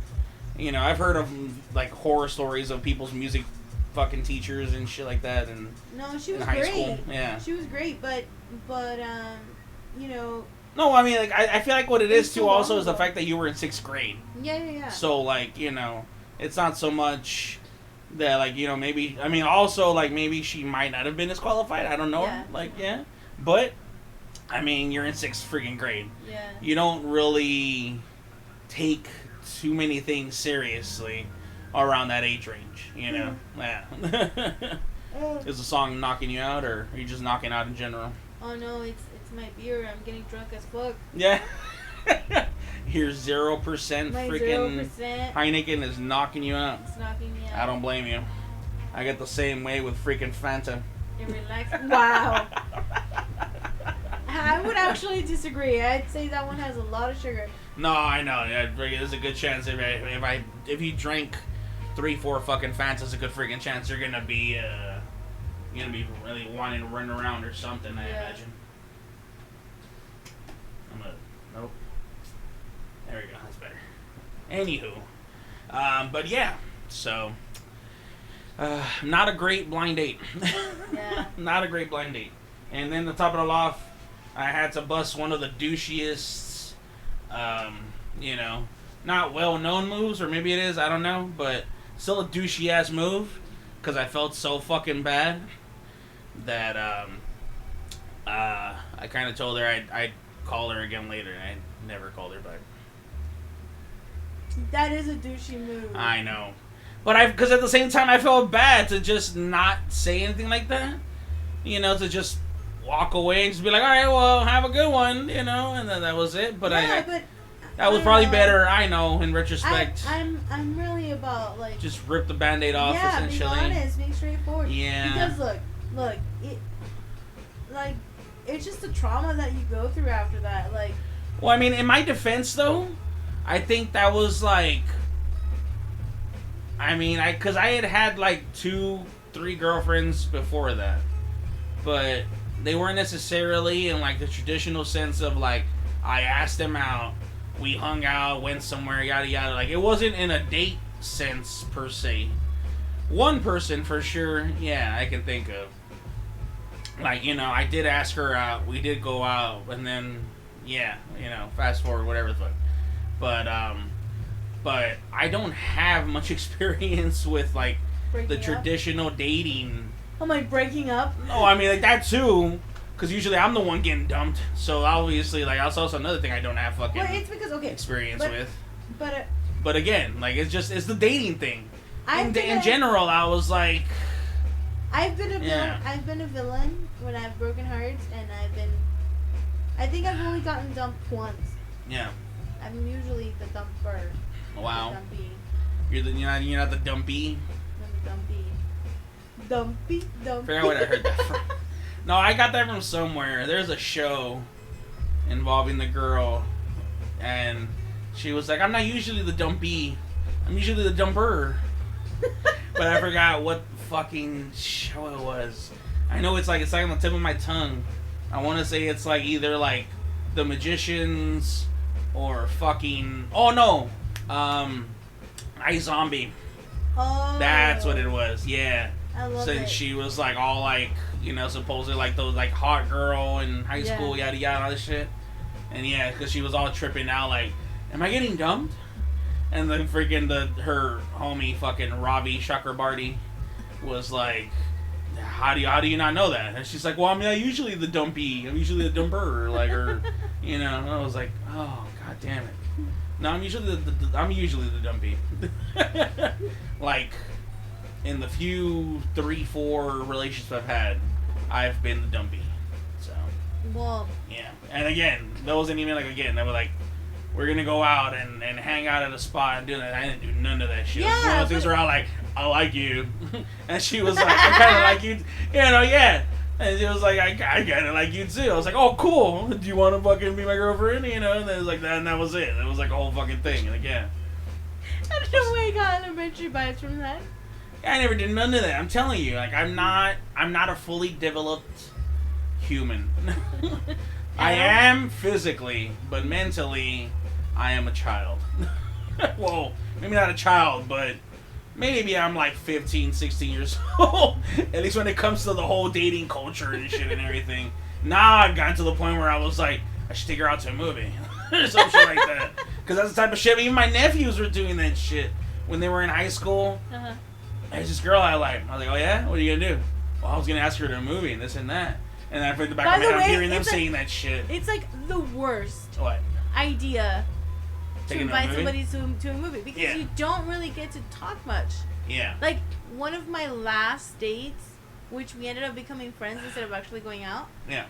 I've heard of like horror stories of people's music fucking teachers and shit like that. And no, she was high great. School. Yeah, she was great, but No, I mean, like, I feel like what it is, too, also, is the ago. fact that you were in 6th grade. Yeah. So, like, it's not so much that, like, maybe, I mean, also, like, maybe she might not have been as qualified. I don't know. Yeah. Like, yeah. But, I mean, you're in 6th freaking grade. Yeah. You don't really take too many things seriously around that age range, Yeah. Is the song knocking you out, or are you just knocking out in general? Oh, no, it's my beer. I'm getting drunk as fuck. Yeah. Here's 0% freaking 0%. Heineken is knocking you out. It's knocking me out. I don't blame you. I get the same way with freaking Fanta. It relaxes. Wow. I would actually disagree. I'd say that one has a lot of sugar. No, I know. Yeah, there's a good chance if you drink 3-4 fucking Fantas, there's a good freaking chance you're gonna be really wanting to run around or something. I imagine. Nope. There we go. That's better. Anywho, but yeah. So, not a great blind date. Yeah. Not a great blind date. And then to top it all off, I had to bust one of the douchiest, not well-known moves, or maybe it is, I don't know, but still a douchey ass move, because I felt so fucking bad that I kind of told her I'd call her again later, and I never called her back. That is a douchey move. I know. But because at the same time, I felt bad to just not say anything like that. To just walk away and just be like, all right, well, have a good one, and then that was it. But that was probably better, I know, in retrospect. I'm really about, like... Just rip the Band-Aid off, essentially. Yeah, be honest, be straightforward. Yeah. Because, look, it's just the trauma that you go through after that, like... Well, I mean, in my defense, though, I think that was, like... I mean, because I had, like, 2-3 3 girlfriends before that, but they weren't necessarily in like the traditional sense of like I asked them out, we hung out, went somewhere, yada yada. Like it wasn't in a date sense per se. One person for sure, yeah, I can think of. Like, you know, I did ask her out, we did go out, and then, yeah, you know, fast forward, whatever the fuck. But I don't have much experience with, like, the traditional dating. I'm like, breaking up? Oh, I mean, like, that too, because usually I'm the one getting dumped, so obviously, like, that's also another thing I don't have fucking it's because, experience with. But again, like, it's the dating thing. In in general, I was like... I've been a villain when I've broken hearts, and I think I've only gotten dumped once. Yeah. I'm usually the dumper. Wow. The dumpy. You're not the dumpy. I'm dumpy. I forgot where I heard that from. No, I got that from somewhere. There's a show involving the girl, and she was like, "I'm not usually the dumpy. I'm usually the dumper." But I forgot what fucking show it was. I know it's like on the tip of my tongue. I want to say it's like either like The Magicians or fucking iZombie. Oh, that's what it was. Yeah. I love Since she was like all like, you know, supposedly like those like hot girl in high school, yada yada, all this shit. And yeah, because she was all tripping out like, am I getting dumped? And then freaking her homie fucking Ravi Chakrabarti was like, how do you not know that? And she's like, well, I mean, I'm usually the dumpy. I'm usually the dumper. Like, or, you know, and I was like, oh, god damn it. No, I'm usually the dumpy. Like, in the few 3-4 relationships I've had, I've been the dumpy. So. Well. Yeah. And again, that wasn't even like, again, they were like, we're gonna go out and hang out at a spot and do that. I didn't do none of that shit. Yeah, one of the things where I like, I like you. And she was like, I kinda like you. You know, yeah. And she was like, I kinda like you too. I was like, oh, cool. Do you wanna fucking be my girlfriend? You know, and it was like that, and that was it. It was like a whole fucking thing. Like, yeah. I don't know where I got elementary vibes from that. I never did none of that. I'm telling you, like, I'm not a fully developed human. I am physically, but mentally, I am a child. Well, maybe not a child, but maybe I'm like 15, 16 years old. At least when it comes to the whole dating culture and shit and everything. Now I've gotten to the point where I was like, I should take her out to a movie. Or some shit like that. Because that's the type of shit. Even my nephews were doing that shit when they were in high school. Uh-huh. There's this girl I like. I was like, oh yeah? What are you going to do? Well, I was going to ask her to a movie and this and that. And then I put the back of my head, I'm hearing them saying that shit. It's like the worst What? idea to invite somebody to a movie. Because you don't really get to talk much. Yeah. Like, one of my last dates, which we ended up becoming friends instead of actually going out. Yeah.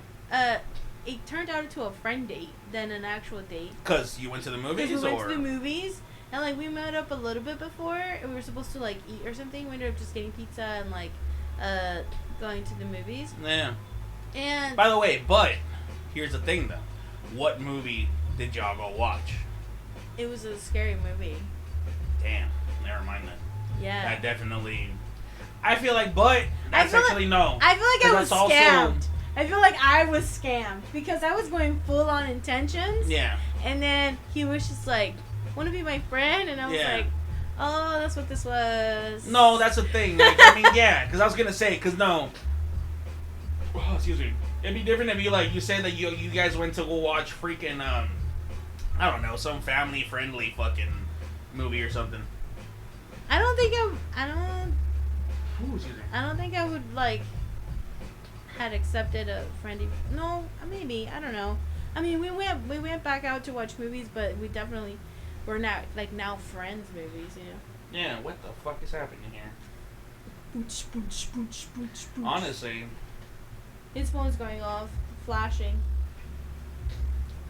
It turned out into a friend date than an actual date. Because you went to the movies, we went to the movies, and, like, we met up a little bit before, and we were supposed to, like, eat or something. We ended up just getting pizza and, like, going to the movies. Yeah. And by the way, but here's the thing, though. What movie did y'all go watch? It was a scary movie. Damn. Never mind that. Yeah. That definitely... I feel like, but that's actually like, no. I feel like I was scammed. I feel like I was scammed because I was going full on intentions. Yeah. And then he was just like, "Want to be my friend?" And I was like, "Oh, that's what this was." No, that's the thing. Like, I mean, yeah, because I was gonna say, because no. Oh, excuse me. It'd be different if you say that you guys went to go watch freaking I don't know, some family friendly fucking movie or something. I don't think I would like had accepted a friendly. No, maybe, I don't know. I mean, we went back out to watch movies, but we definitely were not like now friends movies, you know. Yeah, what the fuck is happening here? Booch, booch, booch, booch, booch. Honestly. His phone's going off, flashing.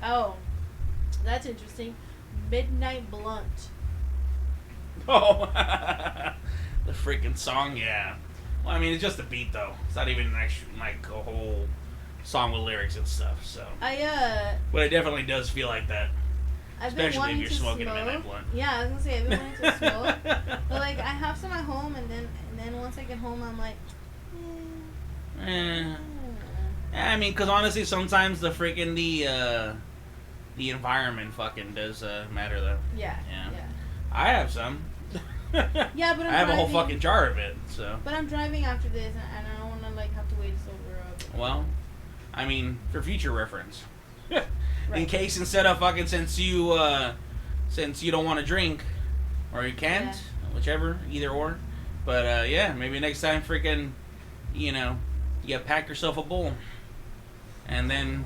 Oh, that's interesting. Midnight Blunt. Oh, the freaking song, yeah. Well, I mean, it's just a beat, though. It's not even actually like a whole song with lyrics and stuff. So. But it definitely does feel like that. I've been Especially if wanting you're to smoking smoke. a midnight blunt. Yeah, I was gonna say I've been wanting to smoke, but like I have some at home, and then once I get home, I'm like, I mean, because honestly, sometimes the freaking the environment fucking does matter though. Yeah. I have some. Yeah, but I have a whole driving. fucking jar of it. So. But I'm driving after this, and I don't want to like have to wait sober up. Well, I mean, for future reference, in Right. case instead of fucking since you don't want to drink, or you can't, whichever, either or. But yeah, maybe next time, freaking, you pack yourself a bowl, and then,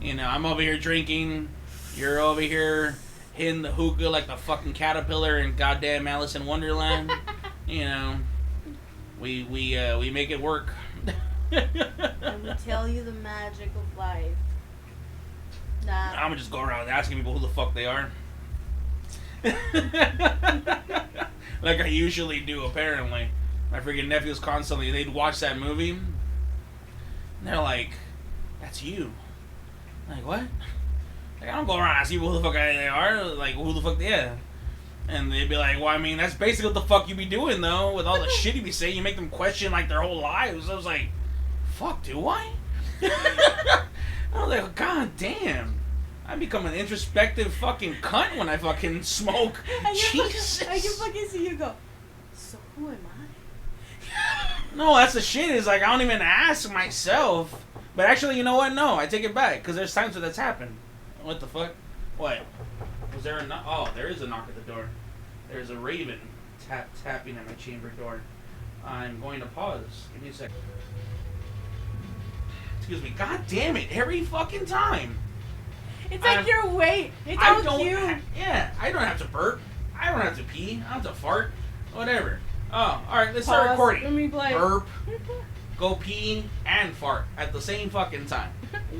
I'm over here drinking, you're over here hitting the hookah like the fucking caterpillar in goddamn Alice in Wonderland. We make it work. And we tell you the magic of life. I'm gonna just go around asking people who the fuck they are. Like I usually do, apparently. My freaking nephews constantly, they'd watch that movie, and they're like, that's you. I'm like, what? Like, I don't go around asking people who the fuck they are. Like, who the fuck they are? And they'd be like, well, I mean, that's basically what the fuck you be doing, though, with all the shit you be saying. You make them question, like, their whole lives. I was like, fuck, do I? I was like, god damn. I become an introspective fucking cunt when I fucking smoke. Jesus. I can fucking see you go, so who am I? No, that's the shit, is like, I don't even ask myself. But actually, you know what? No, I take it back, because there's times where that's happened. What the fuck? What? Was there a knock? Oh, there is a knock at the door. There's a raven tapping at my chamber door. I'm going to pause. Give me a second. Excuse me. God damn it! Every fucking time. It's like your weight. It's all cute. I don't have to burp. I don't have to pee. I don't have to fart. Whatever. Oh, all right. Let's start recording. Let me play. Burp, go pee, and fart at the same fucking time.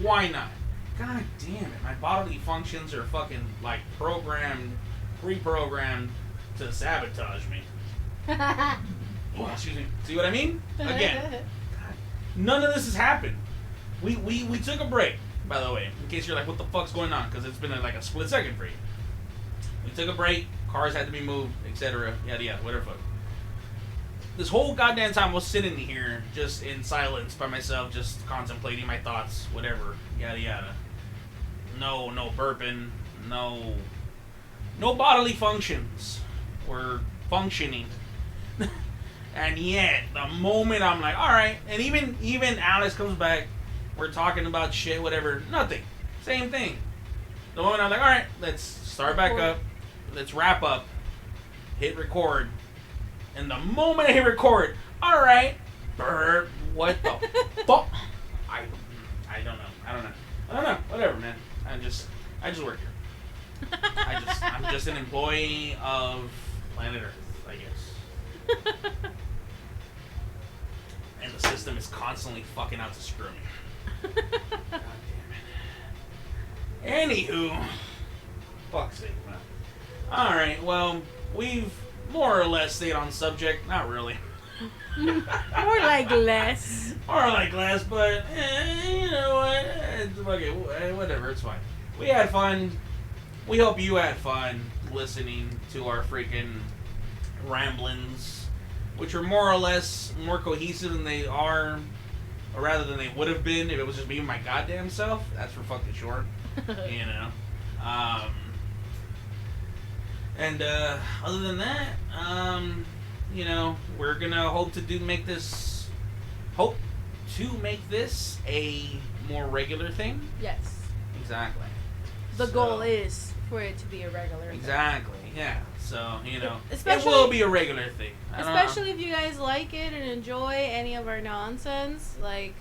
Why not? God damn it. My bodily functions are fucking, like, pre-programmed to sabotage me. Oh, excuse me. See what I mean? Again. God, none of this has happened. We took a break, by the way, in case you're like, what the fuck's going on? Because it's been like a split second for you. We took a break. Cars had to be moved, etc. Yada yada. Whatever. Fuck. This whole goddamn time I was sitting here just in silence by myself, just contemplating my thoughts, whatever. Yada yada. No burping, no bodily functions were functioning. And yet, the moment I'm like, alright, and even Alice comes back, we're talking about shit, whatever, nothing. Same thing. The moment I'm like, alright, let's start back up, let's wrap up, hit record, and the moment I hit record, alright, burp, what the fuck? I don't know, whatever, man. I just work here. I'm just an employee of planet Earth, I guess. And the system is constantly fucking out to screw me. God damn it. Anywho, fuck's sake, man. Alright, well, we've more or less stayed on subject. Not really. More like less. More like less, but you know what? Okay, whatever, it's fine. We had fun. We hope you had fun listening to our freaking ramblings, which are more or less more cohesive than they are, or rather than they would have been if it was just me and my goddamn self. That's for fucking sure. You know. And other than that, you know, we're gonna hope to make this a more regular thing. Yes. Exactly. The goal is for it to be a regular thing. Exactly. Yeah. So, you know, Especially, it will be a regular thing. Especially if you guys like it and enjoy any of our nonsense, like,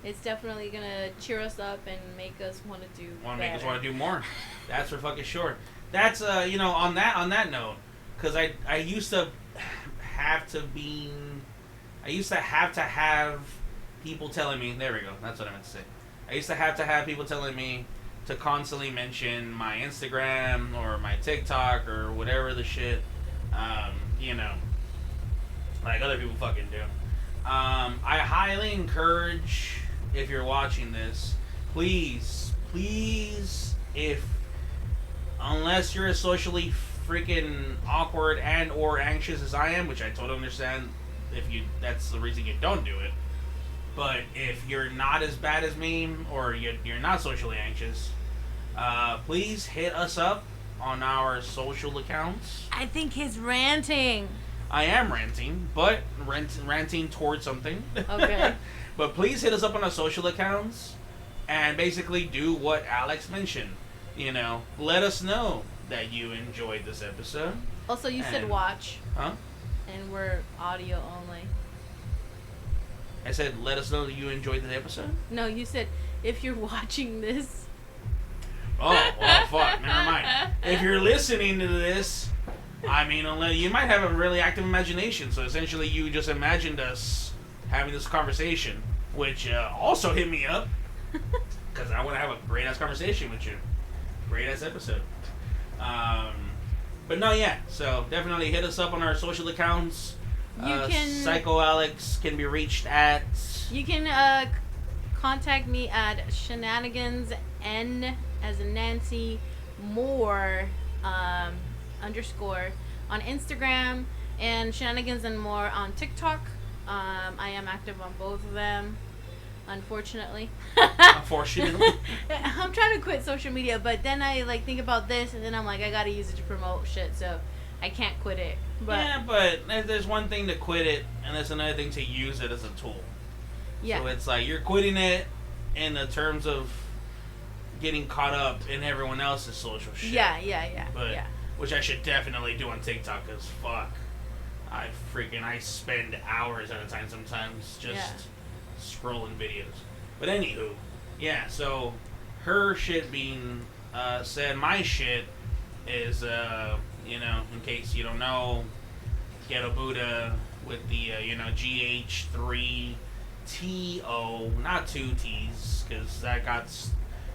it's definitely gonna cheer us up and make us want to do. Make us want to do more. That's for fucking sure. That's you know, on that note, because I used to have to have people telling me. There we go. That's what I meant to say. I used to have people telling me to constantly mention my Instagram or my TikTok or whatever the shit, you know, like other people fucking do. I highly encourage, if you're watching this, please, if unless you're as socially freaking awkward and or anxious as I am, which I totally understand if you that's the reason you don't do it. But if you're not as bad as me or you're not socially anxious, please hit us up on our social accounts. I think he's ranting. I am ranting, but ranting towards something. Okay. But please hit us up on our social accounts and basically do what Alex mentioned. You know, let us know that you enjoyed this episode. Also, you said watch. Huh? And we're audio only. I said, let us know that you enjoyed this episode? No, you said, if you're watching this. Oh, well, fuck. Never mind. If you're listening to this, I mean, you might have a really active imagination. So essentially, you just imagined us having this conversation, which also hit me up. Because I want to have a great-ass conversation with you. Great-ass episode. But no, yeah. So definitely hit us up on our social accounts. You can Psycho Alex can be reached at. You can contact me at shenanigans n as in Nancy more _ on Instagram and shenanigans and more on TikTok. I am active on both of them. Unfortunately. Unfortunately. I'm trying to quit social media, but then I think about this, and then I'm like, I gotta use it to promote shit, so I can't quit it. But yeah, but there's one thing to quit it, and there's another thing to use it as a tool. Yeah. So it's like you're quitting it in the terms of getting caught up in everyone else's social shit. Yeah. But which I should definitely do on TikTok, because fuck, I spend hours at a time sometimes just scrolling videos. But anywho, yeah. So her shit being said, my shit is in case you don't know, Ghetto Buddha with the GH3TO, not 2 T's, because that got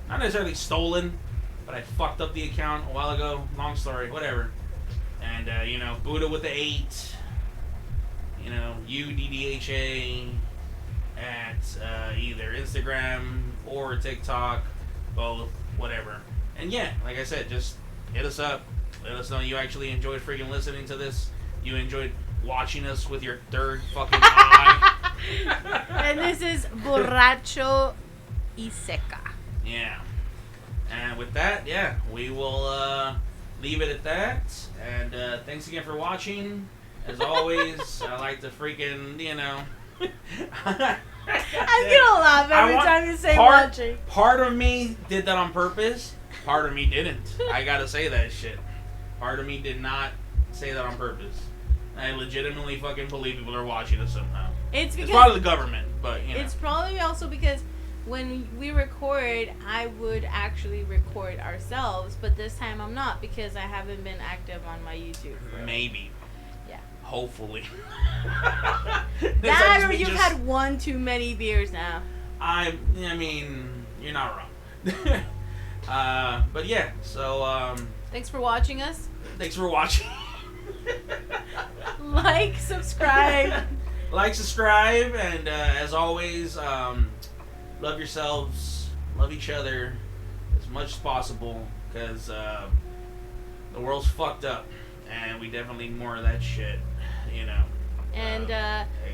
not necessarily stolen, but I fucked up the account a while ago. Long story, whatever. And Buddha with the 8, UDDHA at either Instagram or TikTok, both, whatever. And yeah, like I said, just hit us up. Let us know you actually enjoyed freaking listening to this. You enjoyed watching us with your third fucking eye. And this is Borracho y Seca. Yeah. And with that, yeah, we will leave it at that. And thanks again for watching. As always, I like to freaking, I'm gonna laugh every time you say watching. Part of me did that on purpose. Part of me didn't. I gotta say that shit. Part of me did not say that on purpose. I legitimately fucking believe people are watching us somehow. It's probably the government, but It's probably also because when we record, I would actually record ourselves, but this time I'm not because I haven't been active on my YouTube. Maybe. Yeah. Hopefully. That or you've had one too many beers now. I mean, you're not wrong. But yeah, so thanks for watching us. Thanks for watching. Like, subscribe. Like, subscribe, and as always, love yourselves, love each other as much as possible, because the world's fucked up, and we definitely need more of that shit, And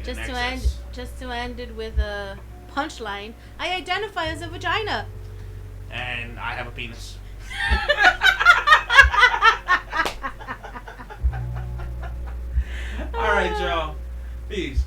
just to end it with a punchline, I identify as a vagina. And I have a penis. All right, y'all. Peace.